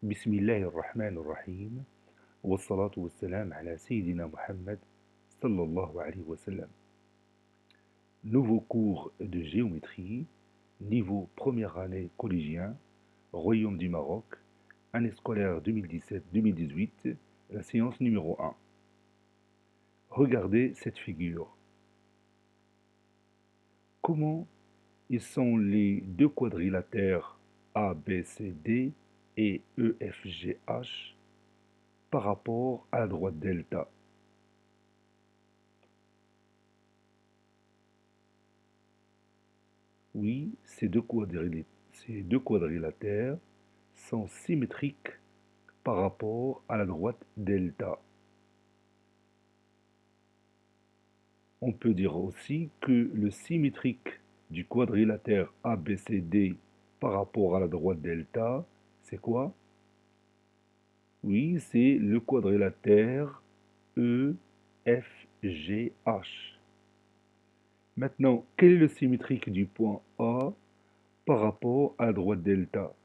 بسم الله الرحمن الرحيم والصلاة والسلام على سيدنا Mohammed sallallahu alayhi wa sallam. Nouveau cours de géométrie, niveau première année collégien, Royaume du Maroc, année scolaire 2017-2018, la séance numéro 1. Regardez cette figure. Comment ils sont les deux quadrilatères ABCD et EFGH par rapport à la droite delta? Oui, ces deux quadrilatères sont symétriques par rapport à la droite delta. On peut dire aussi que le symétrique du quadrilatère ABCD par rapport à la droite delta, c'est quoi? Oui, c'est le quadrilatère EFGH. Maintenant, quel est le symétrique du point A par rapport à la droite delta?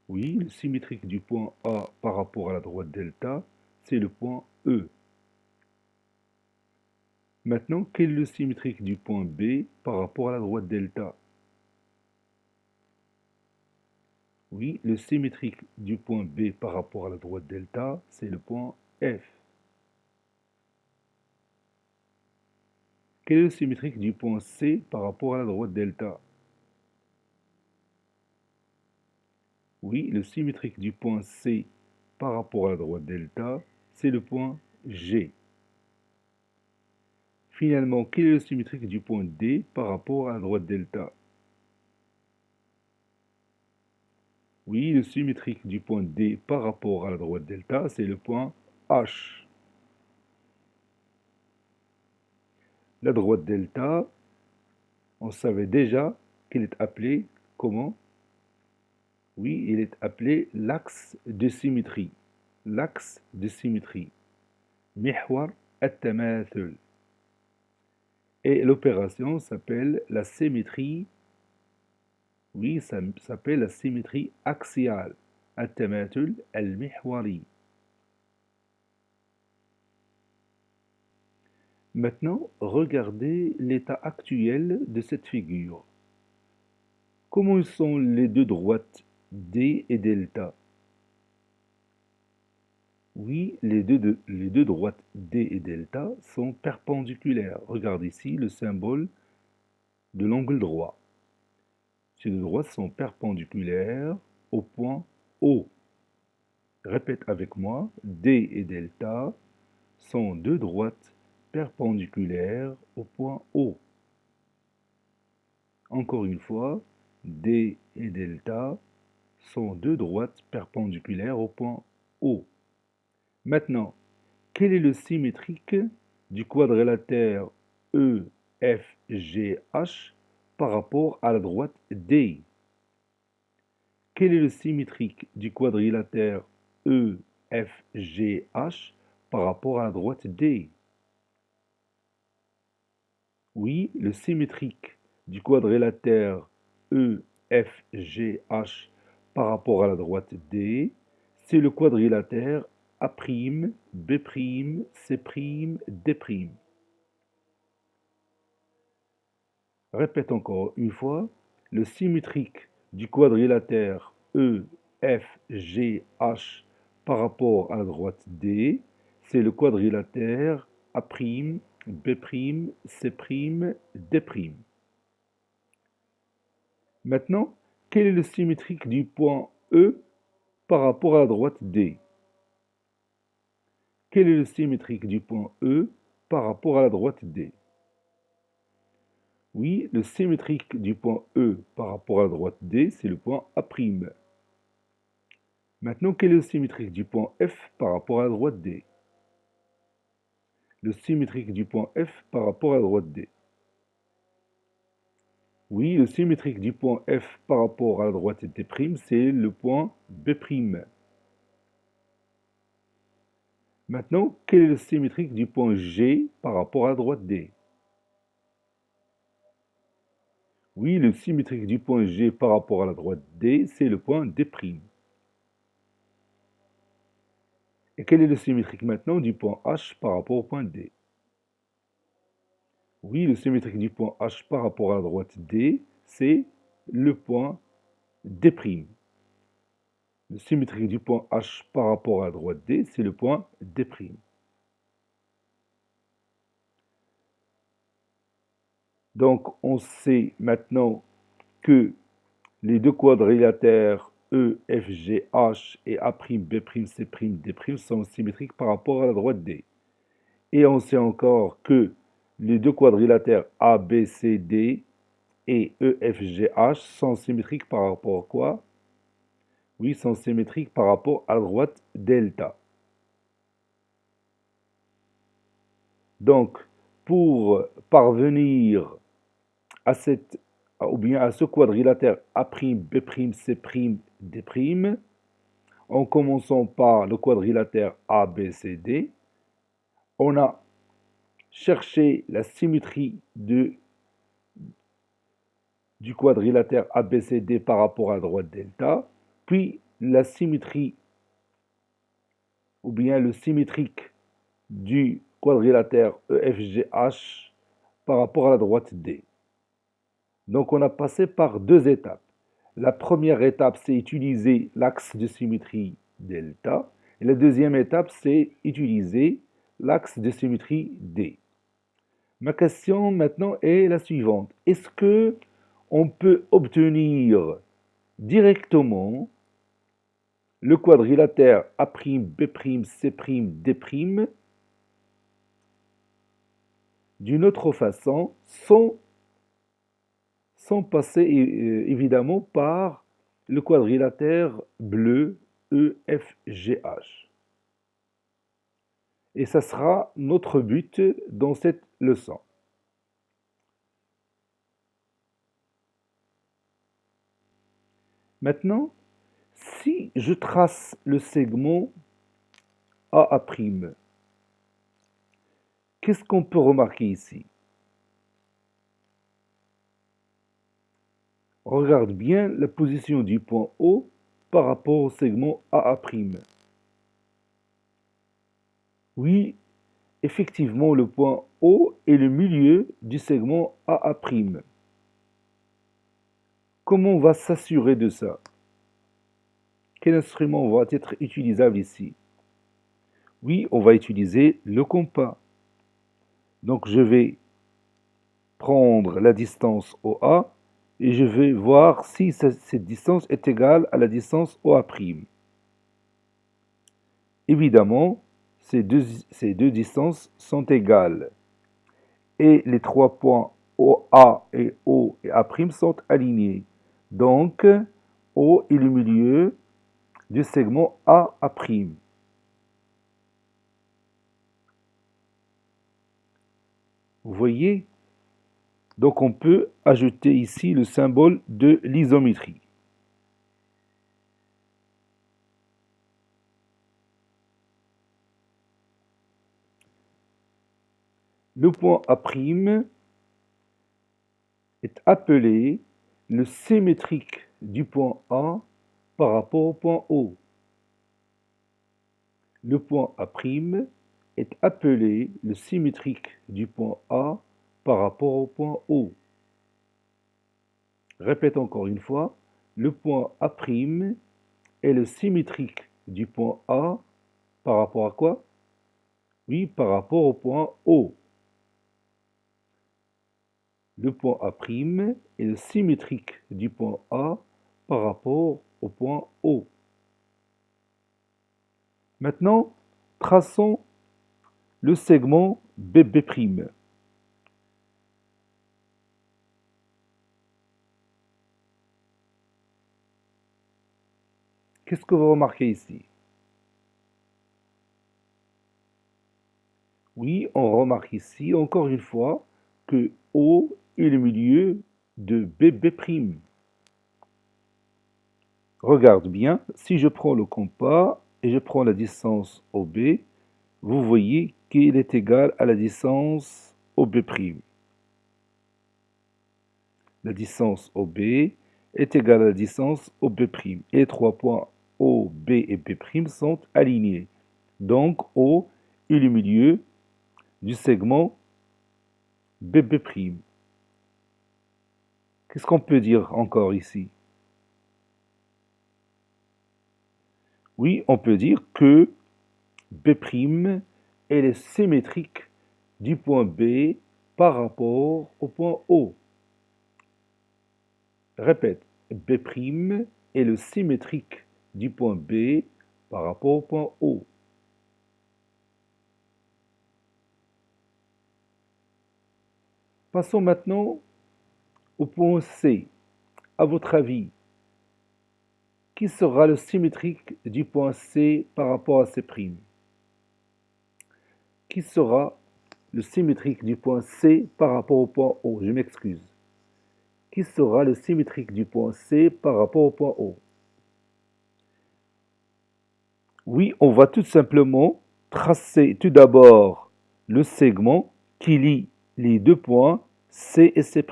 Oui, le symétrique du point A par rapport à la droite delta, c'est le point E. Maintenant, quel est le symétrique du point B par rapport à la droite delta? Oui, le symétrique du point B par rapport à la droite delta, c'est le point F. Quel est le symétrique du point C par rapport à la droite delta? Oui, le symétrique du point C par rapport à la droite delta, c'est le point G. Finalement, quel est le symétrique du point D par rapport à la droite delta? Oui, le symétrique du point D par rapport à la droite delta, c'est le point H. La droite delta, on savait déjà qu'elle est appelée comment? Oui, il est appelé l'axe de symétrie. L'axe de symétrie. Mihwar at-tamathul. Et l'opération s'appelle la symétrie. Oui, ça s'appelle la symétrie axiale. At-tamathul al-mihwari. Maintenant, regardez l'état actuel de cette figure. Comment sont les deux droites D et delta? Oui, les deux droites D et delta sont perpendiculaires. Regarde ici le symbole de l'angle droit. Ces deux droites sont perpendiculaires au point O. Répète avec moi, D et delta sont deux droites perpendiculaires au point O. Encore une fois, D et delta sont deux droites perpendiculaires au point O. Maintenant, quel est le symétrique du quadrilatère EFGH par rapport à la droite D? Quel est le symétrique du quadrilatère EFGH par rapport à la droite D? Oui, le symétrique du quadrilatère EFGH par rapport à la droite D, c'est le quadrilatère A', B', C', D'. Répète encore une fois, le symétrique du quadrilatère EFGH par rapport à la droite D, c'est le quadrilatère A', B', C', D'. Maintenant, quel est le symétrique du point E par rapport à la droite D? Quel est le symétrique du point E par rapport à la droite D? Oui, le symétrique du point E par rapport à la droite D, c'est le point A'. Maintenant, quel est le symétrique du point F par rapport à la droite D? Le symétrique du point F par rapport à la droite D. Oui, le symétrique du point F par rapport à la droite D', c'est le point B'. Maintenant, quel est le symétrique du point G par rapport à la droite D? Oui, le symétrique du point G par rapport à la droite D, c'est le point D'. Et quel est le symétrique maintenant du point H par rapport au point D? Oui, le symétrique du point H par rapport à la droite D, c'est le point D'. Le symétrique du point H par rapport à la droite D, c'est le point D'. Donc, on sait maintenant que les deux quadrilatères E, F, G, H et A', B', C', D' sont symétriques par rapport à la droite D. Et on sait encore que les deux quadrilatères A, B, C, D et E, F, G, H sont symétriques par rapport à quoi? Oui, sont symétriques par rapport à la droite delta. Donc, pour parvenir à à ce quadrilatère A', B', C', D', en commençant par le quadrilatère A, B, C, D, on a cherché la symétrie du quadrilatère ABCD par rapport à la droite delta, puis la symétrie ou bien le symétrique du quadrilatère EFGH par rapport à la droite D. Donc on a passé par deux étapes. La première étape, c'est utiliser l'axe de symétrie delta. Et la deuxième étape, c'est utiliser l'axe de symétrie D. Ma question maintenant est la suivante. Est-ce que on peut obtenir directement le quadrilatère A', B', C', D' d'une autre façon sans passer évidemment par le quadrilatère bleu EFGH. Et ça sera notre but dans cette leçon. Maintenant, si je trace le segment AA', qu'est-ce qu'on peut remarquer ici? Regarde bien la position du point O par rapport au segment AA'. Oui, effectivement, le point O est le milieu du segment AA'. Comment on va s'assurer de ça? Quel instrument va être utilisable ici? Oui, on va utiliser le compas. Donc je vais prendre la distance OA et je vais voir si cette distance est égale à la distance OA'. Évidemment, ces deux distances sont égales. Et les trois points OA et O et A' sont alignés. Donc, O est le milieu du segment AA'. Vous voyez? Donc, on peut ajouter ici le symbole de l'isométrie. Le point A' est appelé le symétrique du point A par rapport au point O. Le point A' est appelé le symétrique du point A par rapport au point O. Répète encore une fois, le point A' est le symétrique du point A par rapport à quoi? Oui, par rapport au point O. Le point A' est le symétrique du point A par rapport au point O. Maintenant, traçons le segment BB'. Qu'est-ce que vous remarquez ici? Oui, on remarque ici, encore une fois, que O est le milieu de BB'. Regarde bien, si je prends le compas et je prends la distance OB, vous voyez qu'il est égal à la distance OB'. la distance OB est égale à la distance OB'. Et les 3 points OB et B' sont alignés. Donc O est le milieu du segment BB'. Qu'est-ce qu'on peut dire encore ici? Oui, on peut dire que B' est le symétrique du point B par rapport au point O. Répète, B' est le symétrique du point B par rapport au point O. Passons maintenant au point C. À votre avis, qui sera le symétrique du point C par rapport à C'? Qui sera le symétrique du point C par rapport au point O? Je m'excuse. Qui sera le symétrique du point C par rapport au point O? Oui, on va tout simplement tracer tout d'abord le segment qui lie les deux points C et C'.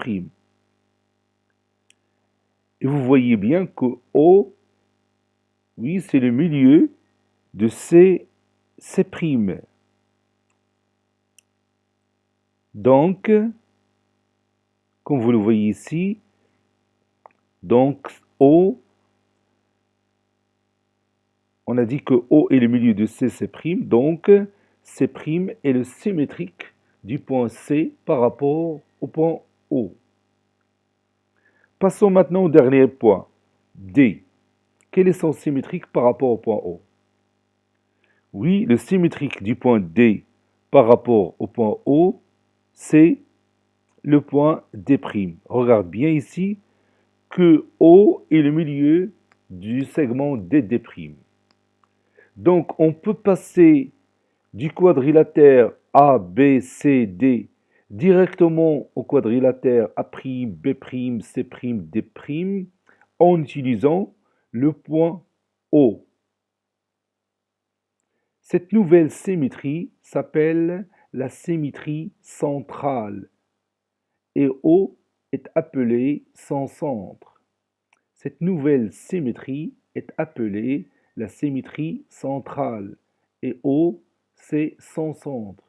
Et vous voyez bien que O, oui, c'est le milieu de C, C'. Donc, comme vous le voyez ici, donc O, on a dit que O est le milieu de C, C', donc C' est le symétrique du point C par rapport au point O. Passons maintenant au dernier point, D. Quel est son symétrique par rapport au point O? Oui, le symétrique du point D par rapport au point O, c'est le point D'. Regarde bien ici que O est le milieu du segment DD'. Donc, on peut passer du quadrilatère ABCD directement au quadrilatère A', B', C', D' en utilisant le point O. Cette nouvelle symétrie s'appelle la symétrie centrale et O est appelé son centre. Cette nouvelle symétrie est appelée la symétrie centrale et O c'est son centre.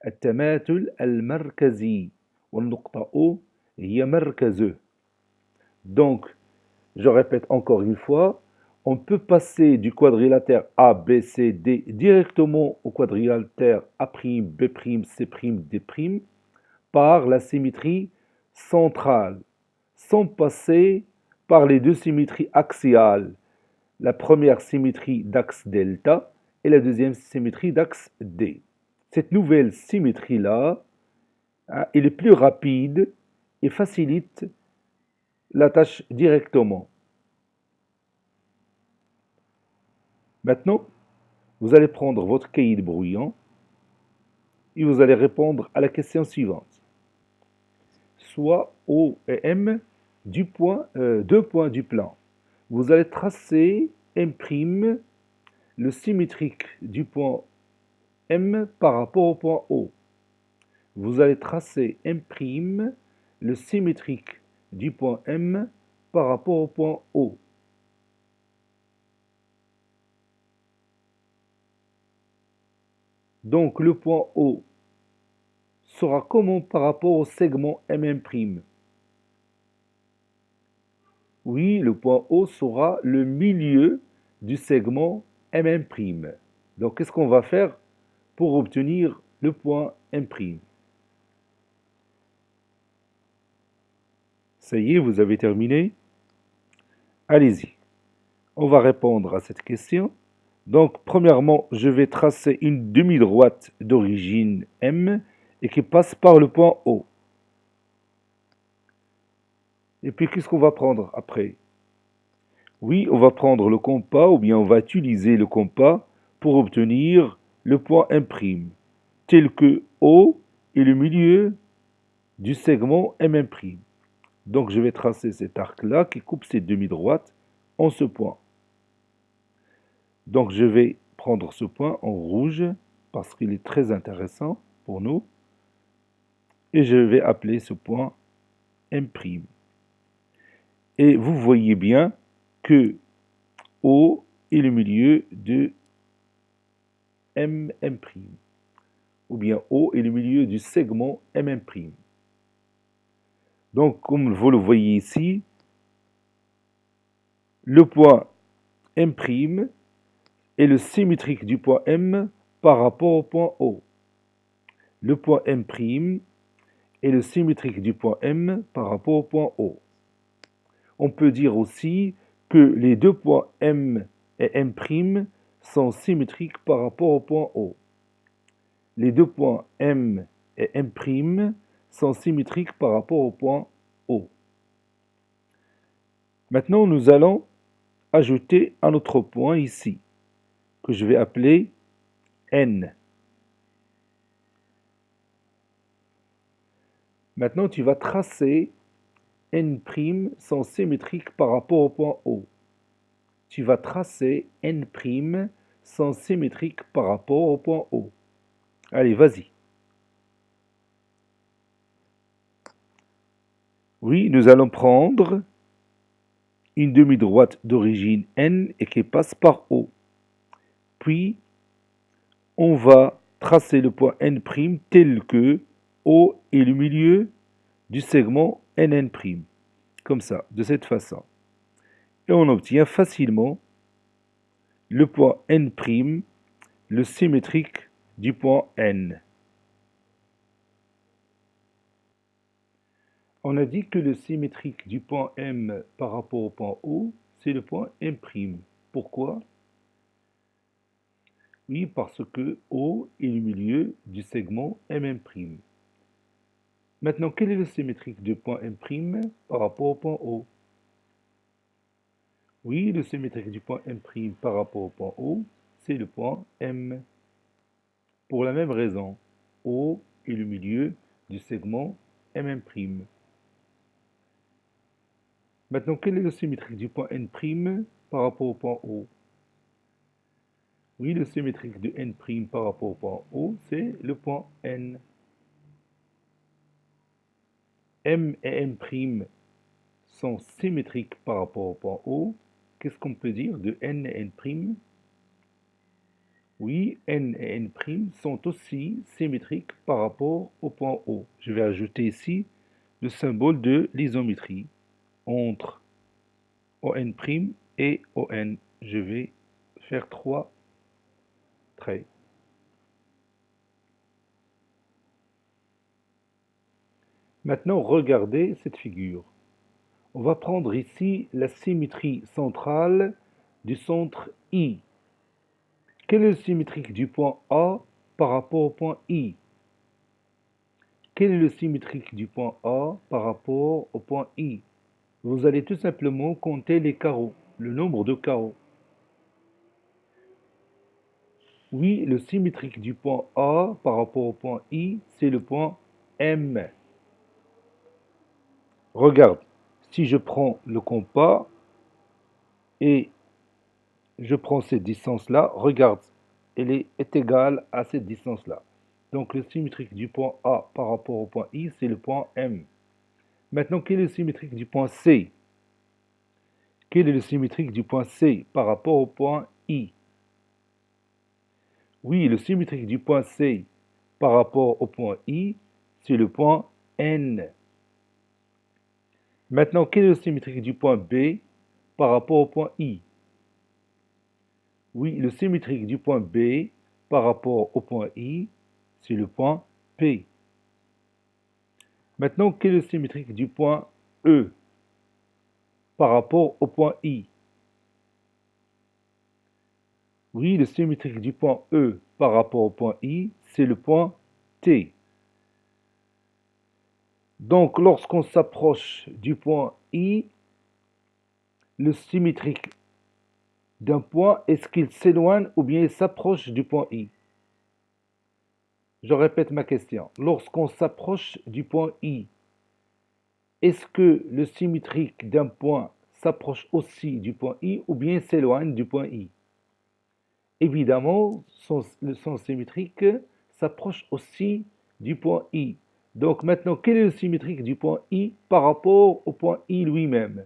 التماثل المركزي والنقطة O هي مركزه. Donc, je répète encore une fois, on peut passer du quadrilatère A, B, C, D directement au quadrilatère A', B', C', D' par la symétrie centrale, sans passer par les deux symétries axiales. La première symétrie d'axe delta et la deuxième symétrie d'axe D. Cette nouvelle symétrie-là est le plus rapide et facilite la tâche directement. Maintenant, vous allez prendre votre cahier de brouillon et vous allez répondre à la question suivante. Soit O et M deux points du plan. Vous allez tracer M', le symétrique du point M par rapport au point O. Vous allez tracer M', le symétrique du point M par rapport au point O. Donc le point O sera comment par rapport au segment M'? Oui, le point O sera le milieu du segment M'. Donc qu'est-ce qu'on va faire pour obtenir le point M'? Ça y est, vous avez terminé? Allez-y. On va répondre à cette question. Donc, premièrement, je vais tracer une demi-droite d'origine M et qui passe par le point O. Et puis, qu'est-ce qu'on va prendre après? Oui, on va prendre le compas ou bien on va utiliser le compas pour obtenir le point M', tel que O est le milieu du segment M'. Donc, je vais tracer cet arc-là qui coupe ces demi-droites en ce point. Donc, je vais prendre ce point en rouge parce qu'il est très intéressant pour nous. et je vais appeler ce point M'. Et vous voyez bien que O est le milieu de MM', ou bien O est le milieu du segment MM'. Donc, comme vous le voyez ici, le point M' est le symétrique du point M par rapport au point O. Le point M' est le symétrique du point M par rapport au point O. On peut dire aussi que les deux points M et M' sont symétriques par rapport au point O. Les deux points M et M' sont symétriques par rapport au point O. Maintenant, nous allons ajouter un autre point ici, que je vais appeler N. Maintenant, tu vas tracer N' sont symétriques par rapport au point O. Tu vas tracer N' sont symétriques par rapport au point O. Allez, vas-y. Oui, nous allons prendre une demi-droite d'origine N et qui passe par O. Puis, on va tracer le point N' tel que O est le milieu du segment NN', comme ça, de cette façon. Et on obtient facilement le point N', le symétrique du point N. On a dit que le symétrique du point M par rapport au point O, c'est le point M'. Pourquoi? Oui, parce que O est le milieu du segment MM'. Maintenant, quel est le symétrique du point M' par rapport au point O? Oui, le symétrique du point M' par rapport au point O, c'est le point M. Pour la même raison, O est le milieu du segment MM'. Maintenant, quel est le symétrique du point N' par rapport au point O? Oui, le symétrique de N' par rapport au point O, c'est le point N. M et M' sont symétriques par rapport au point O. Qu'est-ce qu'on peut dire de N et N'? Oui, N et N' sont aussi symétriques par rapport au point O. Je vais ajouter ici le symbole de l'isométrie entre ON' et ON. Je vais faire 3 traits. Maintenant, regardez cette figure. On va prendre ici la symétrie centrale du centre I. Quel est le symétrique du point A par rapport au point I? Quel est le symétrique du point A par rapport au point I? Vous allez tout simplement compter les carreaux, le nombre de carreaux. Oui, le symétrique du point A par rapport au point I, c'est le point M. Regarde, si je prends le compas et je prends cette distance-là, regarde, elle est égale à cette distance-là. Donc le symétrique du point A par rapport au point I, c'est le point M. Maintenant, quel est le symétrique du point C? Quel est le symétrique du point C par rapport au point I? Oui, le symétrique du point C par rapport au point I, c'est le point N. Maintenant, quel est le symétrique du point B par rapport au point I? Oui, le symétrique du point B par rapport au point I, c'est le point P. Maintenant, quel est le symétrique du point E par rapport au point I? Oui, le symétrique du point E par rapport au point I, c'est le point T. Donc, lorsqu'on s'approche du point I, le symétrique d'un point, est-ce qu'il s'éloigne ou bien il s'approche du point I? Je répète ma question. Lorsqu'on s'approche du point I, est-ce que le symétrique d'un point s'approche aussi du point I ou bien s'éloigne du point I? Évidemment, le sens symétrique s'approche aussi du point I. Donc maintenant, quel est le symétrique du point I par rapport au point I lui-même?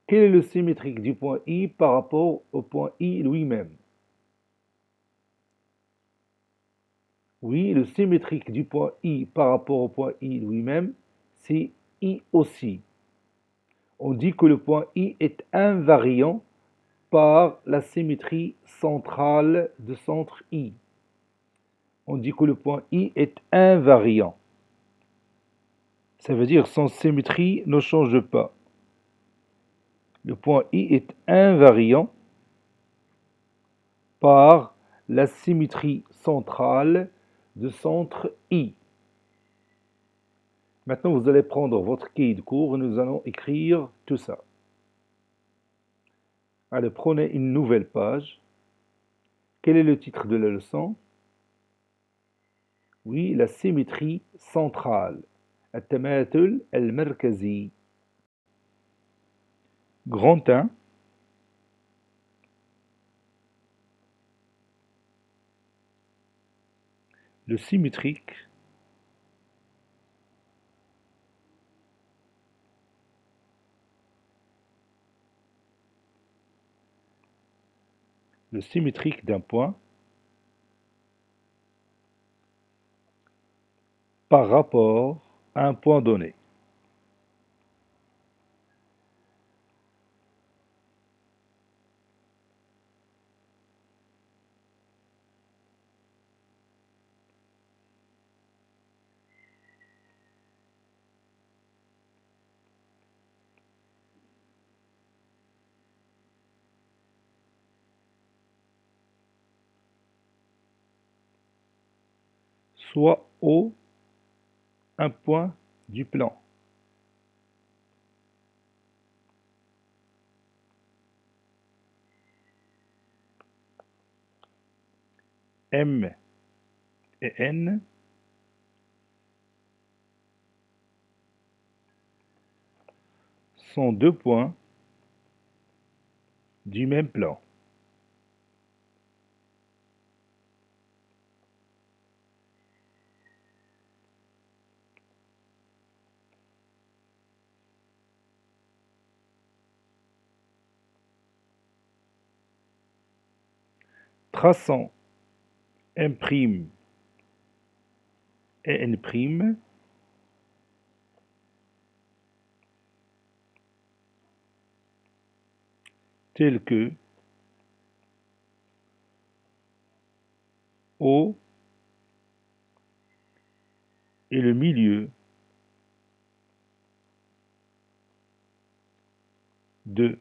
Quel est le symétrique du point I par rapport au point I lui-même? Oui, le symétrique du point I par rapport au point I lui-même, c'est I aussi. On dit que le point I est invariant par la symétrie centrale de centre I. On dit que le point I est invariant. Ça veut dire son symétrie ne change pas. Le point I est invariant par la symétrie centrale de centre I. Maintenant, vous allez prendre votre cahier de cours et nous allons écrire tout ça. Allez, prenez une nouvelle page. Quel est le titre de la leçon? Oui, la symétrie centrale. التماثل المركزي. Grand 1. Le symétrique d'un point par rapport à un point donné. Soit O, un point du plan. M et N sont deux points du même plan. Traçons M' et N' tels que O est le milieu de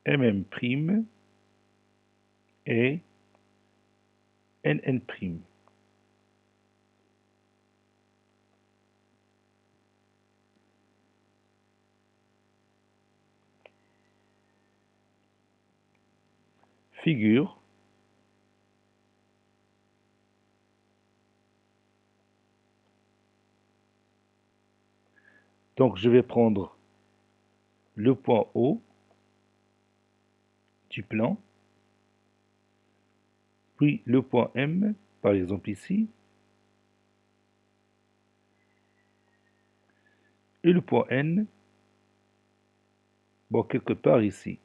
MM' et NN'. Figure donc je vais prendre le point O du plan, puis le point M, par exemple ici, et le point N, bon, quelque part ici.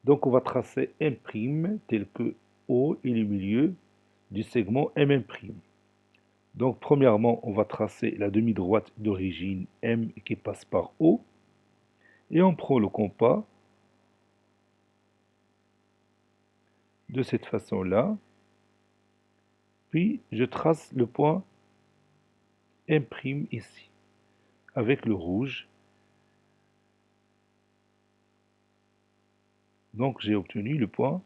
Donc on va tracer M' tel que O est le milieu du segment MM'. Donc premièrement, on va tracer la demi-droite d'origine M qui passe par O, et on prend le compas de cette façon-là, puis je trace le point M' ici, avec le rouge. Donc j'ai obtenu le point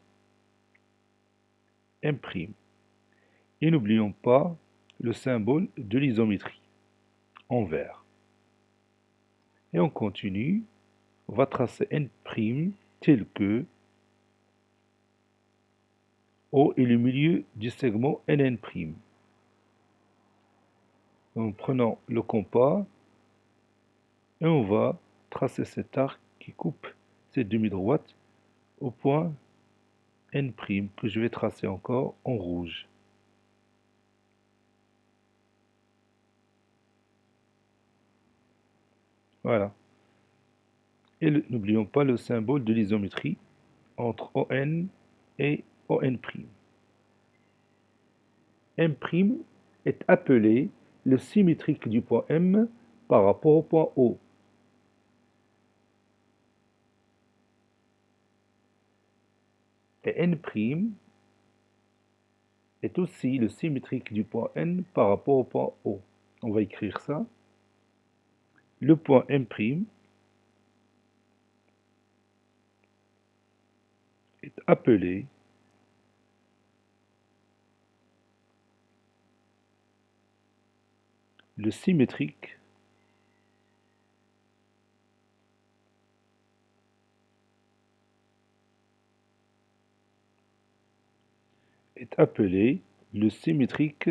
M'. Et n'oublions pas le symbole de l'isométrie, en vert. Et on continue, on va tracer N' tel que O est le milieu du segment NN'. En prenant le compas, et on va tracer cet arc qui coupe cette demi-droite au point N' que je vais tracer encore en rouge. Voilà. Et n'oublions pas le symbole de l'isométrie entre ON et ON'. M' est appelé le symétrique du point M par rapport au point O. Et N' est aussi le symétrique du point N par rapport au point O. On va écrire ça. Le point M' est appelé le symétrique est appelé le symétrique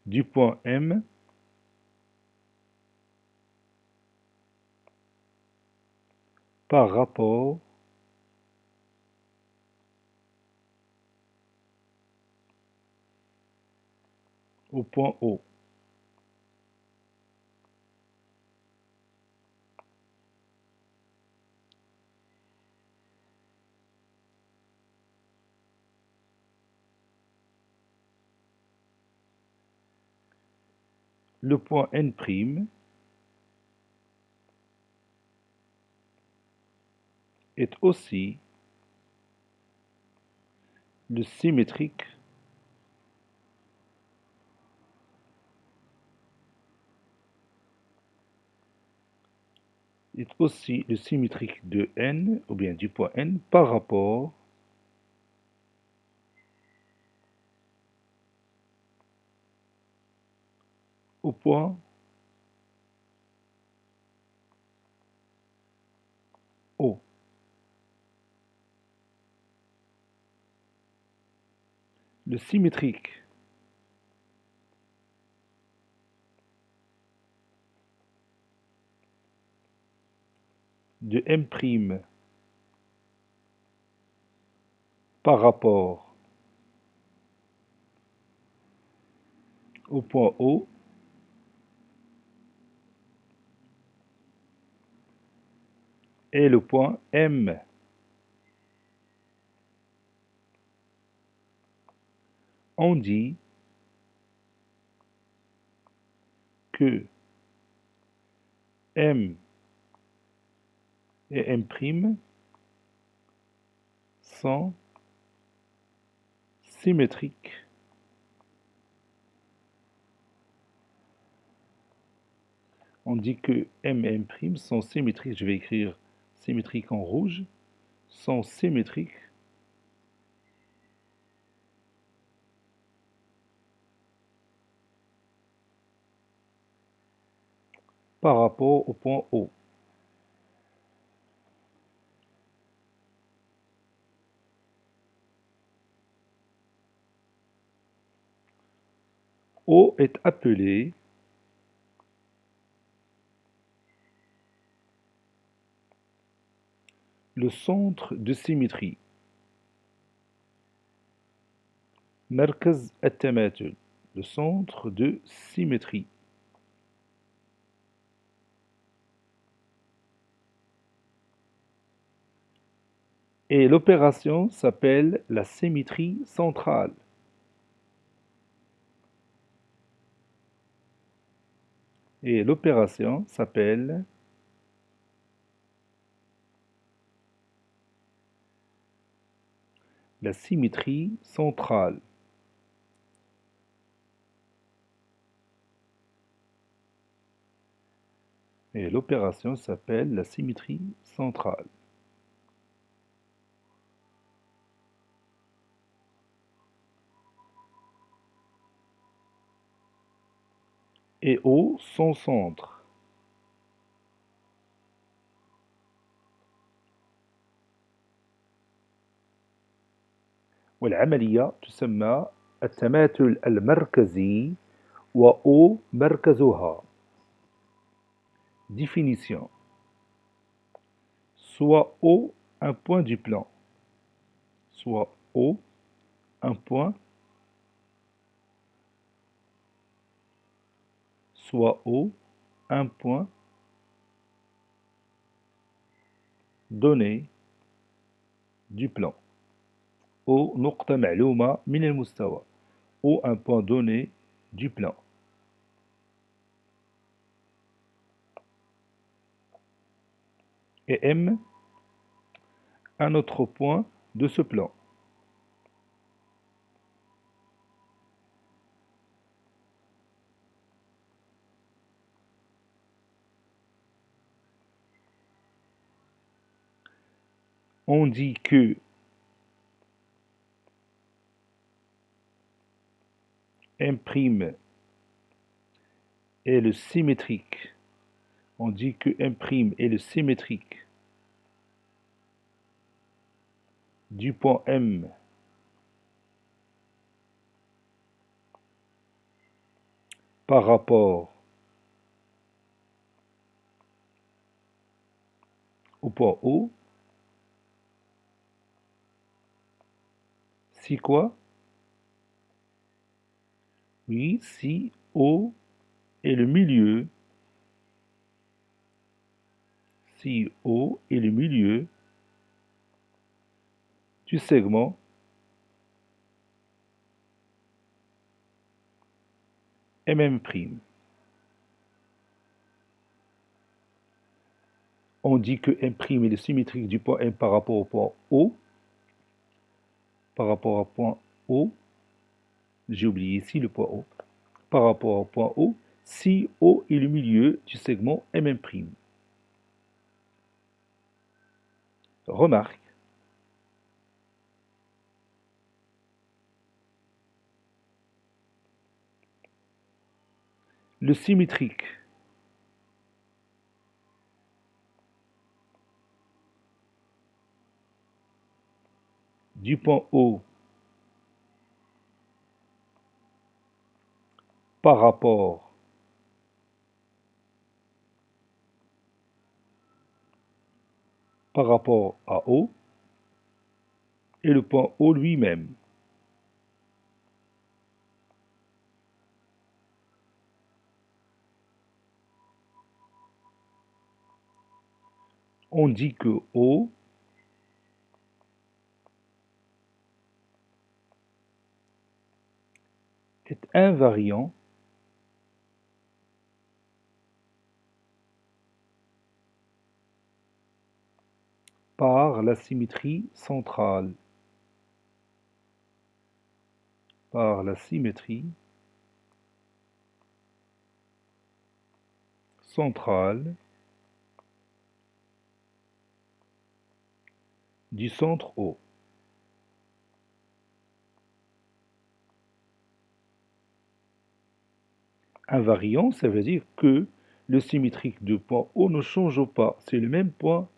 du point M par rapport au point O. Le point N' est aussi le symétrique de N, ou bien du point N, par rapport au point O. Le symétrique de M' par rapport au point O est le point M. On dit que M et M' sont symétriques. On dit que M et M' sont symétriques. Je vais écrire symétrique en rouge. Sont symétriques par rapport au point O. O est appelé le centre de symétrie. مركز التماثل, le centre de symétrie. Et l'opération s'appelle la symétrie centrale. Et l'opération s'appelle la symétrie centrale. Et l'opération s'appelle la symétrie centrale. Et O, son centre. والعملية تسمى التماثل المركزي و O مركزها. Définition. soit O, un point du plan. Soit O, un point. Soit O, un point donné du plan. O نقطة معلومة من المستوى. O un point donné du plan. Et M un autre point de ce plan. On dit que M' est le symétrique. On dit que M' est le symétrique du point M par rapport au point O. Si quoi? Oui, si O est le milieu. Si O est le milieu du segment MM'. On dit que M' est le symétrique du point M par rapport au point O. Par rapport au point O, j'ai oublié ici le point O. Par rapport au point O, si O est le milieu du segment MM'. Remarque, le symétrique du point O par rapport à O et le point O lui-même. On dit que O est invariant par la symétrie centrale. Par la symétrie centrale du centre O. Invariant, ça veut dire que le symétrique de point O ne change pas. C'est le même point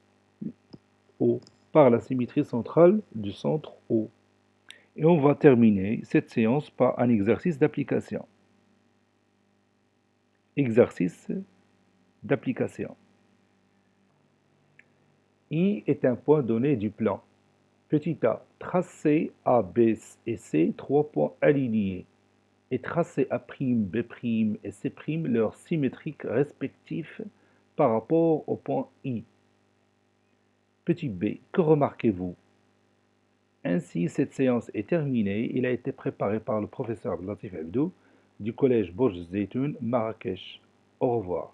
O par la symétrie centrale du centre O. Et on va terminer cette séance par un exercice d'application. Exercice d'application. I est un point donné du plan. Petit a, tracez A, B et C, 3 points alignés. Et tracez A', B' et C' leurs symétriques respectifs par rapport au point I. Petit b, que remarquez-vous? Ainsi, cette séance est terminée. Il a été préparé par le professeur Latif Abdou du collège Bouj Zeytoun, Marrakech. Au revoir.